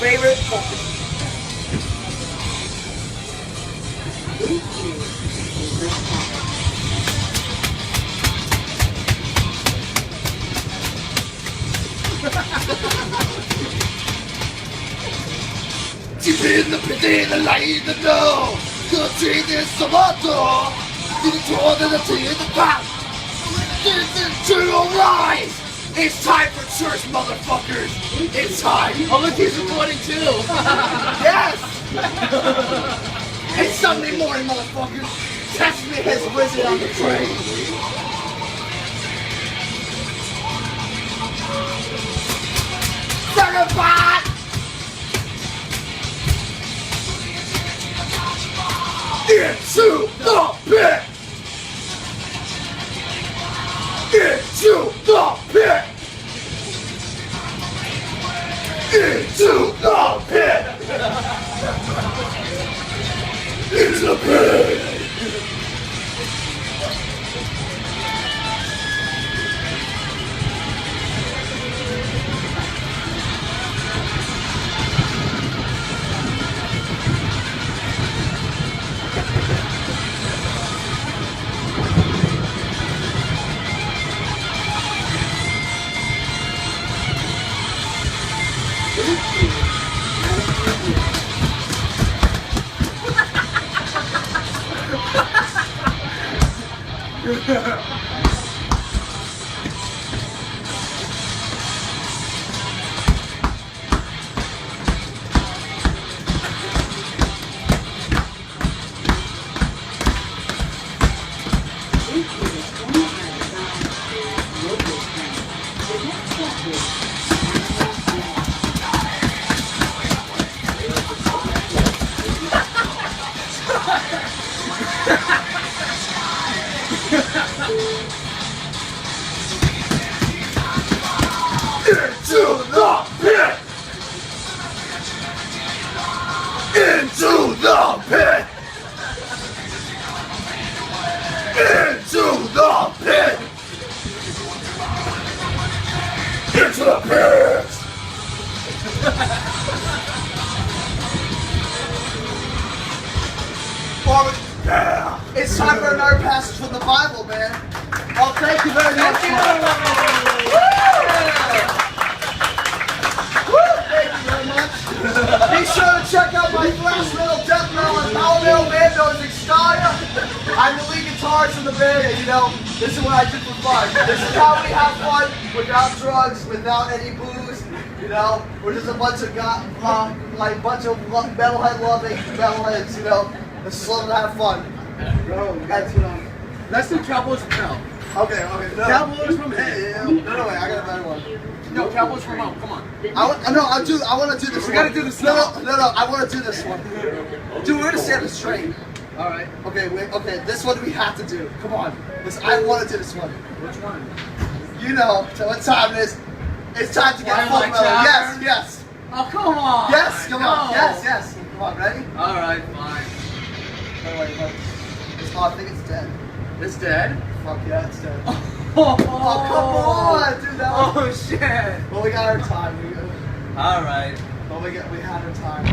favorite focus. Deep in the pit, the light, the know. The train is so much. The draw the tea in the back. This is true rise. It's time for church, motherfuckers. It's time. Oh, look, he's recording too. Yes. It's Sunday morning, motherfuckers. Testament has risen on the train. Certified. Into the pit! Into the pit! Into the pit! Into the pit! Into the pit! Into the pit! Into the pit! Into the pit! Yeah! It's time for another passage from the Bible, man. Oh, thank you very much. Thank you very much. Be sure to check out my thrash metal, death metal, and power metal band known as Extaria. I'm the lead guitarist in the band, and you know, this is what I do for fun. This is how we have fun without drugs, without any booze. You know, we're just a bunch of bunch of metalhead loving metalheads. You know, let's just love to have fun. Bro, let's do Cowboys from Hell. Okay. No. Cowboys from Hell. No, wait, I got a better one. No, Cowboys from Hell. Come on. I want to do this. We one. gotta do this No, now. I want to do this one. Dude, we're gonna stay on this train. All right. Okay, this one we have to do. Come on. I want to do this one. Which one? You know, so what time it is? It's time to get full Twilight metal. Tower? Yes. Oh, come on. Yes, come on. No. Yes. Come on, ready? All right, fine. Wait. I think it's dead. It's dead. Fuck yeah, it's dead. Oh, Oh, come on, dude. Oh shit. Well, we got our time. All right. We had our time.